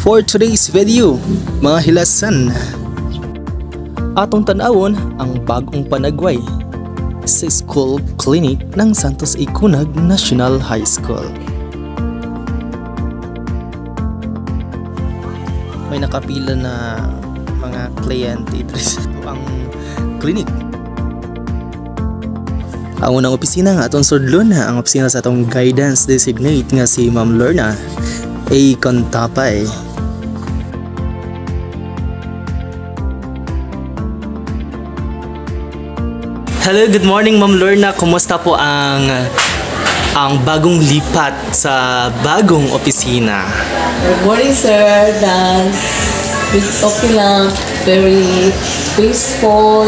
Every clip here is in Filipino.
For today's video, mga hilasan, atong tanawon ang bagong panagway sa school clinic ng Santos Icunag National High School. May nakapila na mga kliyente dito sa ang clinic. Ang unang opisina nga atong sudlon ang opisina sa atong guidance designate nga si Ma'am Lorna A. Contapay. Hello, good morning Ma'am Lorna. Kumusta po ang bagong lipat sa bagong opisina? Good morning, sir. Dan, okay lang. Very peaceful.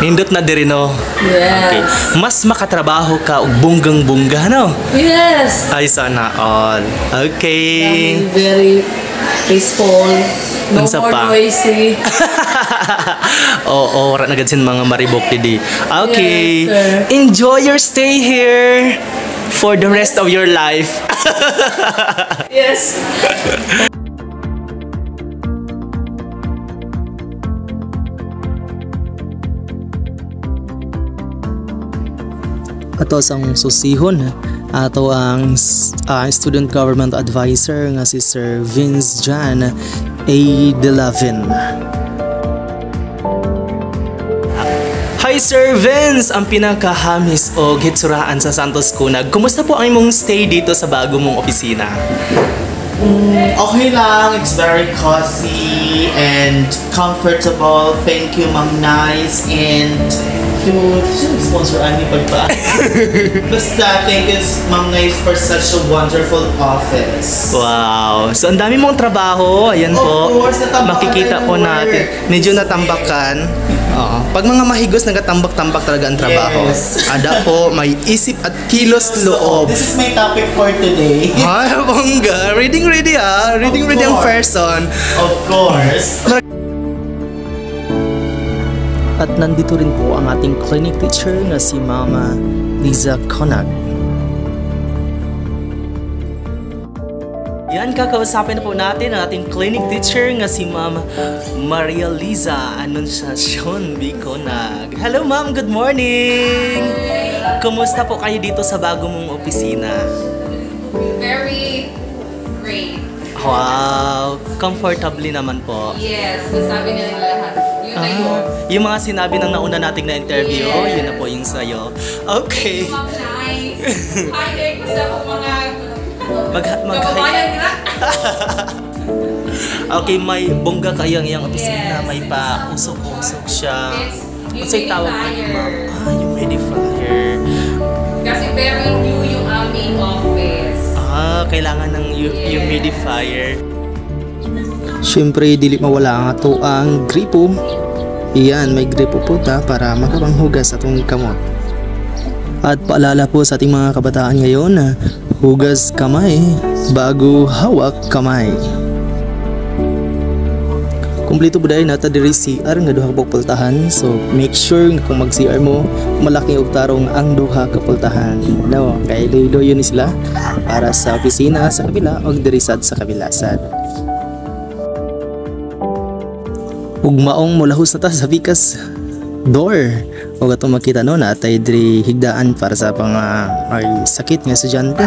Nindot na diri no? Yes. Okay. Mas makatrabaho ka og bunggang-bungga no? Yes. Ay sana all. Okay. Very peaceful. No Unsa more pa? noisy. Oo, wala na gad sin mga maribok didi. Okay. Yes, sir. Enjoy your stay here for the rest of your life. Yes. Ato sang susihon ato ang student government advisor nga si Sir Vince Jan A. Delavin. Hi Sir Vince, ang pinakahamis o gitsuraan sa Santos Icunag. Kumusta po ang imong stay dito sa bago mong opisina? Okay lang, it's very cozy and comfortable. Thank you, Ma'am Nice, and you should sponsor Ani Pagpa. Basta, thank you, Ma'am Nice, for such a wonderful office. Wow! So, ang dami mong trabaho. Ayan po. Of course, natambakan Makikita po yung natin. work. Medyo natambakan. Oo. Pag mga mahigos, nagatambak-tambak talaga ang trabaho. Yes. Ada po, may isip at kilos loob. This is my topic for today. Ay, bongga. Reading ready ah. Reading ready ang person. Of course. At nandito rin po ang ating clinic teacher na si Mama Liza Conag. Yan, kakausapin na po natin ang ating clinic teacher nga si Ma'am Maria Liza Anunciacion B. Conag. Hello Ma'am, good morning! Kumusta po kayo dito sa bago mong opisina? Very great. Wow! Comfortably naman po. Yes, nasabi nila lahat. Yun na yun. Yung mga sinabi ng nauna nating na interview, Yes. yun na po yung sayo. Okay. Ma'am, nice. Hi, there ko sa mga Mag kababayan nila. Okay, may bongga kayang iyang opisina, Yes. may pa usok-usok siya. It's Sa'y tawag po niyo, ma'am? Humidifier. Kasi very new yung aming office. Kailangan ng Yes. humidifier. Siyempre, dili mawala ang ato ang gripo. Iyan, may gripo po ta para makapanghugas atong kamot. At paalala po sa ating mga kabataan ngayon na hugas kamay bago hawak kamay. Kumpleto po dahil nata diri CR nga duha ka pultahan. So make sure nga kung mag-CR mo, malaking og tarong ang duha ka pultahan. No, kay loyo ni sila para sa opisina sa kabila og diri sad sa kabila sad. Ug maong mulahos na ta sa bikas door. O gato makita no na tay diri higdaan para sa mga may sakit nga estudyante.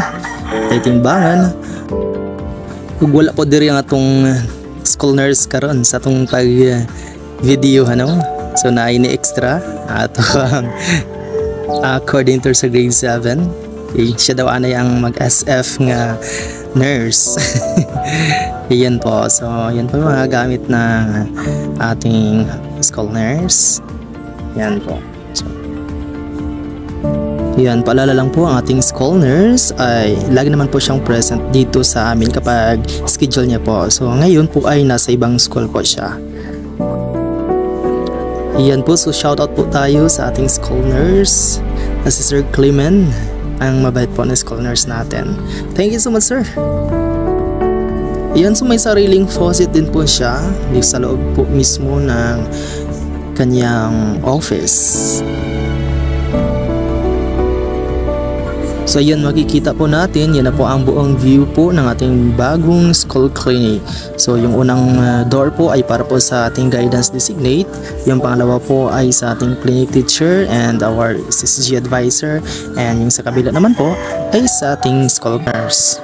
Tay timbangan. Ug wala po diri ang atong school nurse karon sa atong pag video ano. So naay ni extra ato ang coordinator sa grade 7. Siya daw anay ang mag-SF nga nurse. Iyan po. So yan po yung mga gamit ng ating school nurse. Yan po. So, yan, paalala lang po ang ating school nurse ay lagi naman po siyang present dito sa amin kapag schedule niya po. So ngayon po ay nasa ibang school po siya. Yan po, so shoutout po tayo sa ating school nurse na si Sir Clemen, ang mabait po na school nurse natin. Thank you so much sir. Yan, so may sariling faucet din po siya dito sa loob po mismo ng kanyang office. So yan, makikita po natin, yan na po ang buong view po ng ating bagong school clinic. So yung unang door po ay para po sa ating guidance designate. Yung pangalawa po ay sa ating clinic teacher and our SSG advisor. And yung sa kabila naman po ay sa ating school nurse.